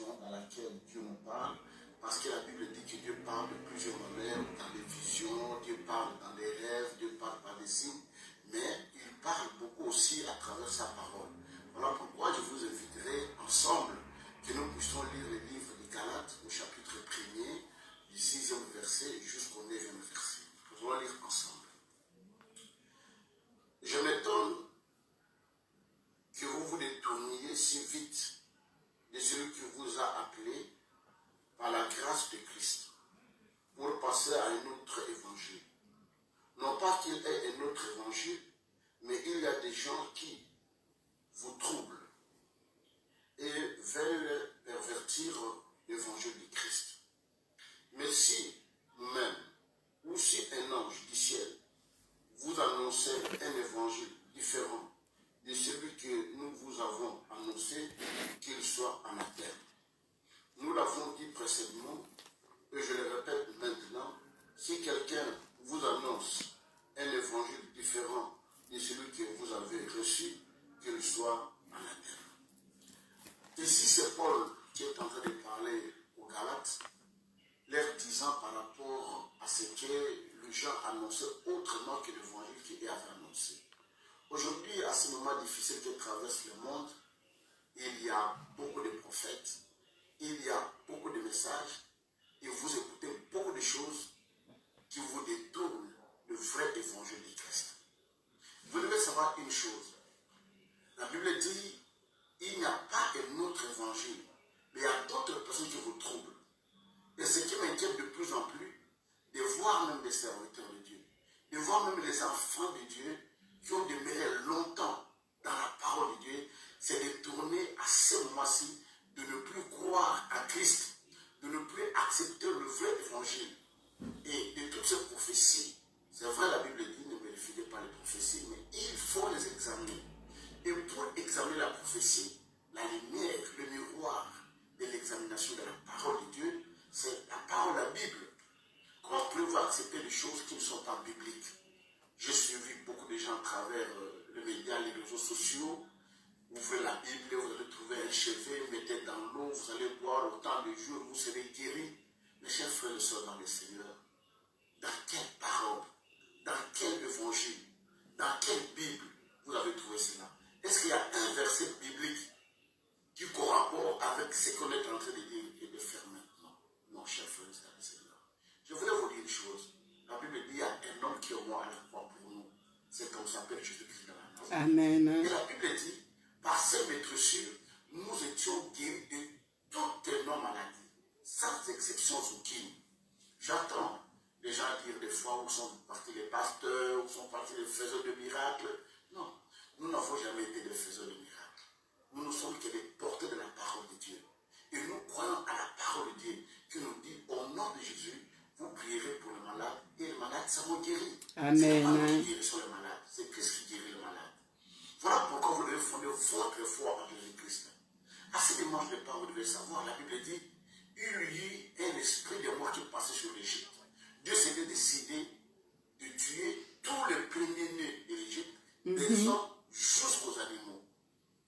vision dans laquelle Dieu nous parle, parce que la Bible dit que Dieu parle de plusieurs manières, dans les visions, Dieu parle dans les rêves, Dieu parle par des signes, mais il parle beaucoup aussi à travers sa parole. Voilà pourquoi je vous inviterai ensemble que nous puissions lire le livre des Galates au chapitre 1er, du 6e verset jusqu'au 9e verset. Nous allons lire ensemble. Je m'étonne que vous vous détourniez si vite de celui qui vous a appelé par la grâce de Christ pour passer à un autre évangile. Non pas qu'il y ait un autre évangile, mais il y a des gens qui vous troublent et veulent pervertir l'évangile de Christ. Mais si même, ou si un ange du ciel vous annonçait un évangile différent de celui que nous vous avons annoncé, qu'il soit anathème. Nous l'avons dit précédemment, et je le répète maintenant, si quelqu'un vous annonce un évangile différent de celui que vous avez reçu, qu'il soit anathème. Ici, c'est Paul qui est en train de parler aux Galates, leur disant par rapport à ce que les gens annonçaient autrement que l'évangile qu'il avait annoncé. Aujourd'hui, à ce moment difficile que traverse le monde, il y a beaucoup de prophètes, il y a beaucoup de messages, et vous écoutez beaucoup de choses qui vous détournent le vrai évangile de Christ. Vous devez savoir une chose. La Bible dit, il n'y a pas un autre évangile, mais il y a d'autres personnes qui vous troublent. Et ce qui m'inquiète de plus en plus, de voir même des serviteurs de Dieu, de voir même les enfants de Dieu qui ont demeuré longtemps dans la parole de Dieu, c'est de tourner à ce moment-ci, de ne plus croire à Christ, de ne plus accepter le vrai évangile. Et de toutes ces prophéties, c'est vrai, la Bible dit, ne vérifiez pas les prophéties, mais il faut les examiner. Et pour examiner la prophétie, la lumière, le miroir de l'examination de la parole de Dieu, c'est la parole de la Bible. Comment pouvez-vous accepter des choses qui ne sont pas bibliques? J'ai suivi beaucoup de gens à travers les médias, les réseaux sociaux. Ouvrez la Bible, vous allez trouver un chevet, mettez dans l'eau, vous allez boire autant de jours, vous serez guéris. Mes chers frères et sœurs dans le Seigneur, dans quelle parole, dans quel évangile, dans quelle Bible vous avez trouvé cela? Est-ce qu'il y a un verset biblique qui corrobore avec ce qu'on est en train de dire et de faire maintenant? Non, chers frères et sœurs du Seigneur. Je voulais vous dire une chose. La Bible dit qu'il y a un homme qui est mort à la croix pour nous. C'est comme s'appelle Jésus-Christ de la Nazareth. Amen. Et la Bible dit, par ses maîtressures, nous étions guéris de toutes nos maladies, sans exception aucune. J'entends les gens dire des fois où sont partis les pasteurs, où sont partis les faiseurs de miracles. Non, nous n'avons jamais été des faiseurs de miracles. Nous ne sommes que des porteurs de la parole de Dieu. Et nous croyons à la parole de Dieu qui nous dit, au nom de Jésus, vous prierez pour les malades et les malades seront guéris. Amen. C'est pas nous qui guérissons les malades, c'est Christ qui guérit les malades. Voilà pourquoi vous devez fonder votre foi en Jésus-Christ. À ce dimanche de Pâques, vous devez savoir, la Bible dit, il y eut un esprit de mort qui passait sur l'Égypte. Dieu s'était décidé de tuer tous les premiers-nés de l'Égypte, des hommes jusqu'aux animaux.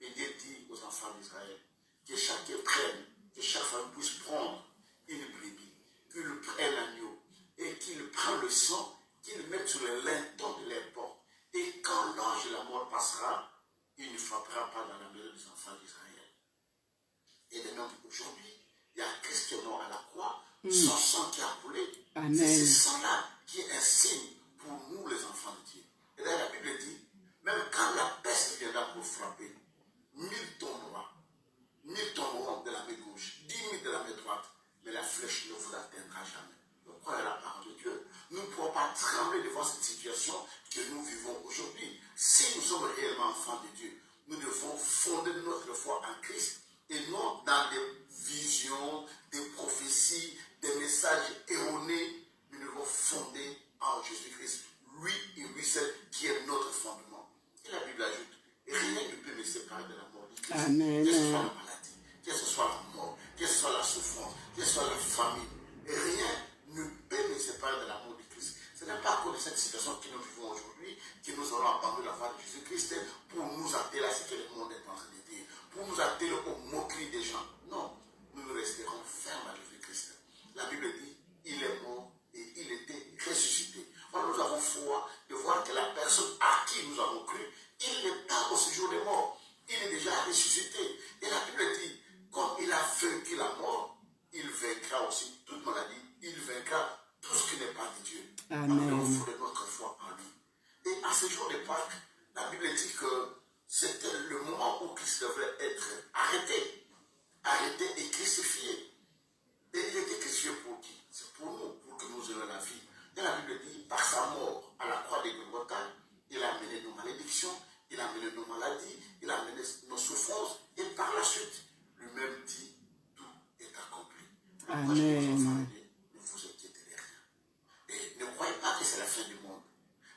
Et Dieu dit aux enfants d'Israël que chacun prenne, que chaque femme puisse prendre une brebis, qu'il prenne l'agneau et qu'il prenne le sang, qu'il le mette sur les lintons de leurs portes. Et quand l'ange de la mort passera, il ne frappera pas dans la maison des enfants d'Israël. Et de même, aujourd'hui, il y a Christ qui est mort à la croix, son sang qui a coulé. C'est ce sang-là qui est un signe pour nous, les enfants de Dieu. Et là, la Bible dit, même quand la peste viendra pour frapper, 1000 tomberont de la main gauche, 10 000 de la main droite, mais la flèche ne vous atteindra jamais. Donc, croyez la parole de Dieu. Nous ne pouvons pas trembler devant cette situation que nous vivons aujourd'hui. Si nous sommes réellement enfants de Dieu, nous devons fonder notre foi en Christ et non dans des visions, des prophéties, des messages erronés. Nous devons fonder en Jésus-Christ, lui et lui seul, qui est notre fondement. Et la Bible ajoute, rien ne peut me séparer de l'amour de Christ. Amen. Que ce soit la maladie, que ce soit la mort, que ce soit la souffrance, que ce soit la famine. Et rien ne peut me séparer de l'amour de Christ. Ce n'est pas à cause de cette situation que nous vivons aujourd'hui que nous allons abandonner la voie de Jésus-Christ pour nous atteler à ce que le monde est en train de dire, pour nous atteler aux moqueries des gens. Non, nous Amen. Ne vous inquiétez de rien. Et ne croyez pas que c'est la fin du monde.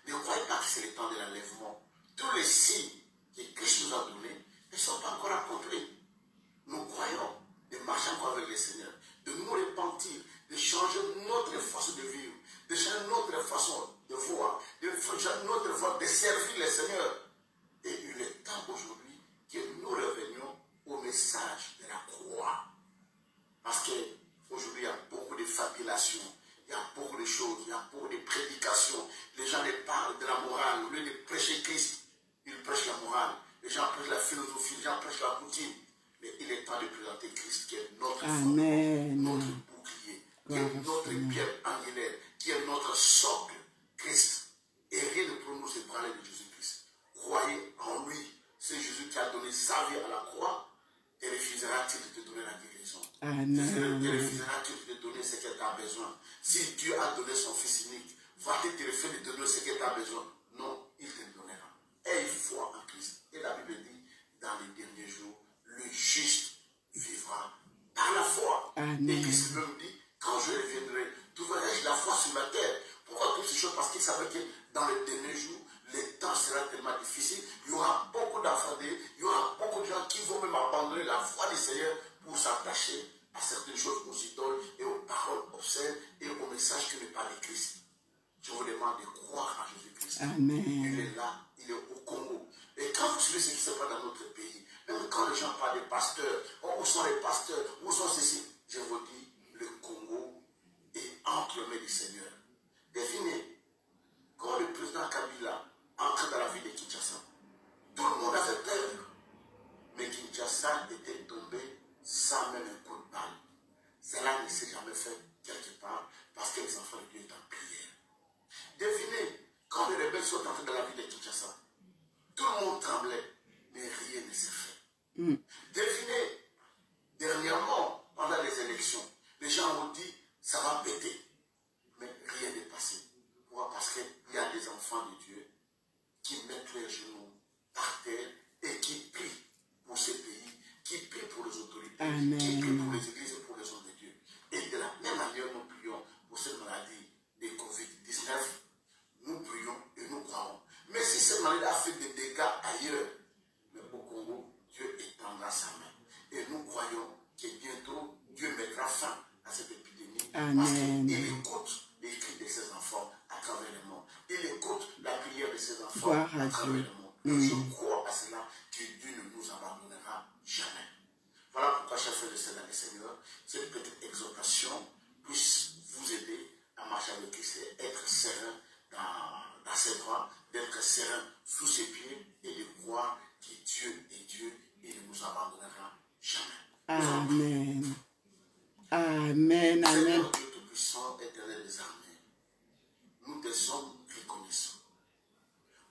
Ne croyez pas que c'est le temps de l'enlèvement. Tous les signes que Christ nous a donnés ne sont pas encore accomplis. Nous croyons de marcher encore avec le Seigneur, de nous repentir, de changer notre façon de vivre, de changer notre façon de voir, de changer notre façon de servir le Seigneur. Et il est temps aujourd'hui que nous revenions au message de la croix. Parce qu'aujourd'hui, il y a beaucoup de fabulations, il y a beaucoup de choses, il y a beaucoup de prédications. Les gens les parlent de la morale. Au lieu de prêcher Christ, ils prêchent la morale. Les gens prêchent la philosophie, les gens prêchent la coutume. Mais il est temps de présenter Christ qui est notre fondement, notre bouclier, qui est notre pierre angulaire, qui est notre socle, Christ. Et rien ne peut nous séparer de Jésus-Christ. Croyez en lui. C'est Jésus qui a donné sa vie à la croix. Et refusera-t-il de te donner la guérison? Te refusera-t-il de te donner ce que tu as besoin? Si Dieu a donné son Fils unique, va-t-il te refuser de te donner ce que tu as besoin? Non, il te donnera. Et il faut en Christ. Et la Bible dit, dans les derniers jours, le juste vivra par la foi. Et Christ même dit, quand je reviendrai, trouverai-je la foi sur la terre? Pourquoi toutes ces choses? Parce qu'il savait que dans les derniers jours, le temps sera tellement difficile. Il y aura beaucoup d'enfants, il y aura beaucoup de gens qui vont même abandonner la foi du Seigneur pour s'attacher à certaines choses, aux idoles et aux paroles obscènes et au message qui n'est pas de Christ. Je vous demande de croire en Jésus-Christ. Il est là, il est au Congo. Et quand vous suivez ce qui se passe dans notre pays, même quand les gens parlent des pasteurs, où sont les pasteurs, où sont ceci, je vous dis, le Congo est entre les mains du Seigneur. Devinez, quand le président Kabila entre dans la ville de Kinshasa, tout le monde avait peur. Mais Kinshasa était tombé sans même un coup de balle. Cela ne s'est jamais fait quelque part parce que les enfants de Dieu étaient en prière. Devinez, quand les rebelles sont entrés dans la ville de Kinshasa, tout le monde tremblait, mais rien ne s'est fait. Devinez, dernièrement, pendant les élections, les gens ont dit, ça va péter. Mais rien n'est passé. Pourquoi? Parce qu'il y a des enfants de Dieu qui mettent leurs genoux par terre et qui prient pour ce pays, qui prient pour les autorités, qui prient pour les églises et pour les hommes de Dieu. Et de la même manière, nous prions pour cette maladie de Covid-19. Nous prions et nous croyons. Mais si cette maladie a fait des dégâts ailleurs, mais au Congo, Dieu étendra sa main. Et nous croyons que bientôt, Dieu mettra fin à cette épidémie. Parce qu'il écoute les cris de ses enfants à travers le monde. Il écoute la prière de ses enfants à travers le monde. Et je crois à cela que Dieu ne nous abandonnera jamais. Voilà pourquoi, chers frères et Seigneur, cette petite exhortation puisse vous aider à marcher avec Christ et être serein dans ses bras, d'être serein sous ses pieds et de croire que Dieu est Dieu et ne nous abandonnera jamais. Amen. Amen. Amen. Seigneur Dieu Tout-Puissant, éternel des armées, nous te sommes reconnaissants.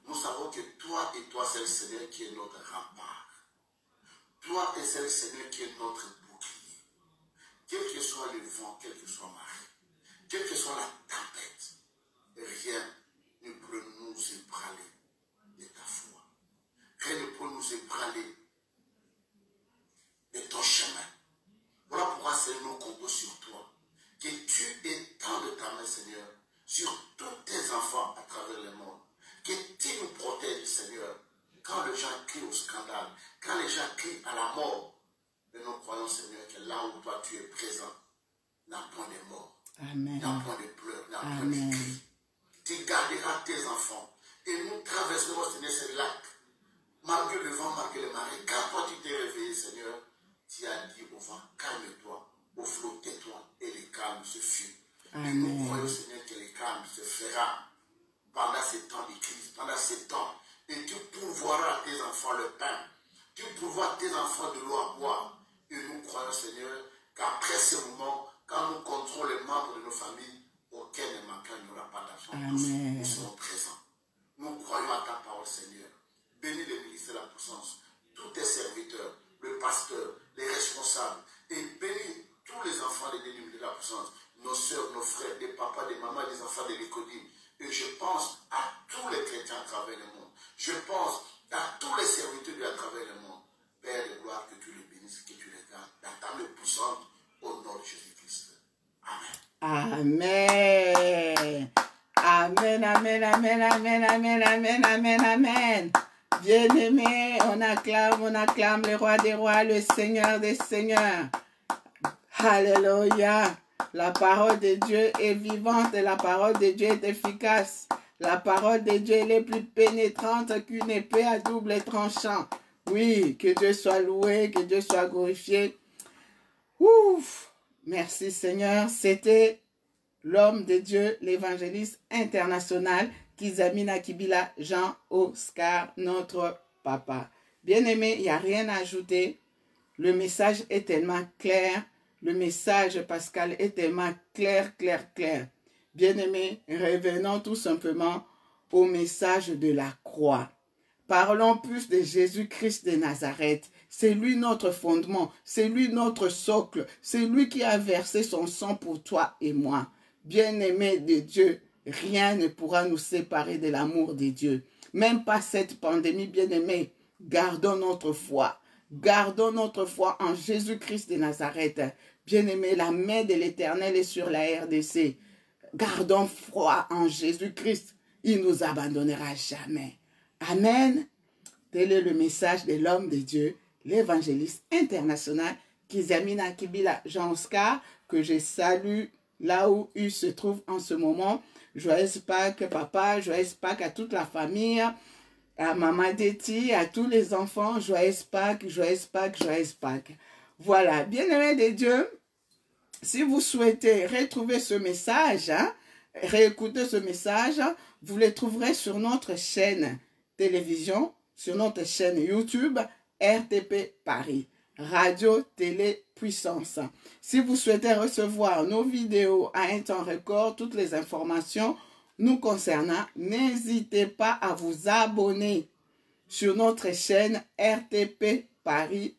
Nous savons que toi et toi, c'est le Seigneur qui est notre rempart. Toi et c'est le Seigneur qui est notre bouclier. Quel que soit le vent, quel que soit marée, quelle que soit la tempête, rien ne peut nous ébranler de ta foi. Rien ne peut nous ébranler de ton chemin. Voilà pourquoi c'est nous comptons sur toi. Que tu étendes ta main, Seigneur, sur tous tes enfants à travers le monde. Que tu nous protèges, Seigneur, quand les gens crient au scandale, quand les gens crient à la mort. Mais nous croyons, Seigneur, que là où toi tu es présent, il n'y a point de mort, il n'y a point de pleurs, il n'y a point de cris. Tu garderas tes enfants. Et nous traverserons, Seigneur, ce lac, malgré le vent, malgré le marée. Quand toi tu t'es réveillé, Seigneur, tu as dit au vent, calme-toi, au flot, tais-toi, et les calmes se fuient. Et nous croyons, Seigneur, que les calmes se fera pendant ces temps de crise, pendant ces temps. Et tu pourvoiras à tes enfants le pain. Tu pourvoiras à tes enfants de l'eau à boire. Et nous croyons, Seigneur, qu'après ce moment, quand nous compterons les membres de nos familles, aucun ne manquera, il n'y aura pas d'absence. Tous nous serons présents. Nous croyons à ta parole, Seigneur. Bénis le ministère de la puissance, tous tes serviteurs, le pasteur, les responsables, et bénis tous les enfants de l'unité de la puissance, nos soeurs, nos frères, des papas, des mamans, des enfants de l'écodie. Et je pense à tous les chrétiens à travers le monde. Je pense à tous les serviteurs à travers le monde. Père de gloire, que tu les bénisses, que tu les gardes, dans ta main puissante, au nom de Jésus-Christ. Amen. Amen, amen, amen, amen, amen, amen, amen, amen. Bien-aimés, on acclame le roi des rois, le Seigneur des seigneurs. Alléluia. La parole de Dieu est vivante et la parole de Dieu est efficace. La parole de Dieu est plus pénétrante qu'une épée à double tranchant. Oui, que Dieu soit loué, que Dieu soit glorifié. Ouf! Merci Seigneur. C'était l'homme de Dieu, l'évangéliste international, Kizamina Kibila Jean-Oscar, notre papa. Bien-aimé, il n'y a rien à ajouter. Le message est tellement clair. Le message, Pascal, est tellement clair. Bien-aimé, revenons tout simplement au message de la croix. Parlons plus de Jésus-Christ de Nazareth. C'est lui notre fondement, c'est lui notre socle, c'est lui qui a versé son sang pour toi et moi. Bien-aimé de Dieu, rien ne pourra nous séparer de l'amour de Dieu. Même pas cette pandémie, bien-aimé. Gardons notre foi. Gardons notre foi en Jésus-Christ de Nazareth. Bien-aimé, la main de l'Éternel est sur la RDC. Gardons foi en Jésus-Christ. Il ne nous abandonnera jamais. Amen. Tel est le message de l'homme de Dieu, l'évangéliste international, Kizamina Kibila Jean-Oscar, que je salue là où il se trouve en ce moment. Joyeuse Pâques, papa, joyeuse Pâques à toute la famille, à Maman Deti, à tous les enfants, joyeuse Pâques, joyeuse Pâques, joyeuse Pâques. Voilà, bien-aimés de Dieu, si vous souhaitez retrouver ce message, réécouter ce message, vous le trouverez sur notre chaîne télévision, sur notre chaîne YouTube, RTP Paris, Radio Télé Puissance. Si vous souhaitez recevoir nos vidéos à un temps record, toutes les informations nous concernant, n'hésitez pas à vous abonner sur notre chaîne RTP Paris,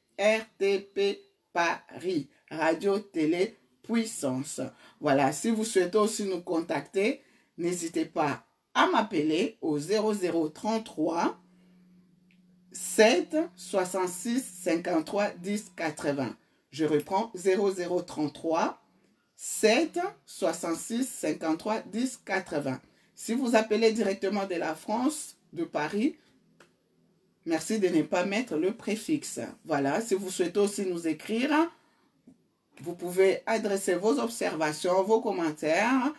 Radio Télé Puissance. Voilà, si vous souhaitez aussi nous contacter, n'hésitez pas à m'appeler au 0033 7 66 53 10 80. Je reprends 0033 7 66 53 10 80. Si vous appelez directement de la France, de Paris, merci de ne pas mettre le préfixe. Voilà, si vous souhaitez aussi nous écrire, vous pouvez adresser vos observations, vos commentaires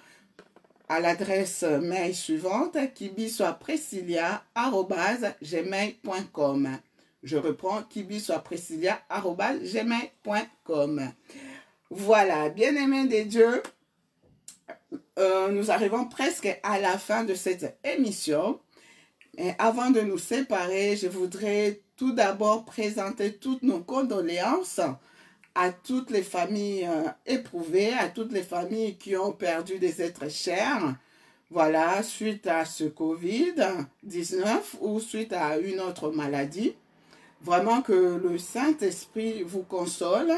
à l'adresse mail suivante, kibisoapriscilia@gmail.com. Je reprends, kibisoapriscilia@gmail.com. Voilà, bien-aimés de Dieu, nous arrivons presque à la fin de cette émission. Et avant de nous séparer, je voudrais tout d'abord présenter toutes nos condoléances à toutes les familles éprouvées, à toutes les familles qui ont perdu des êtres chers, voilà, suite à ce Covid-19 ou suite à une autre maladie. Vraiment que le Saint-Esprit vous console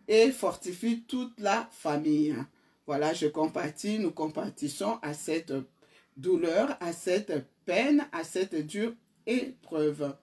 et fortifie toute la famille. Voilà, je compatis, nous compatissons à cette douleur, à cette peine, à cette dure épreuve.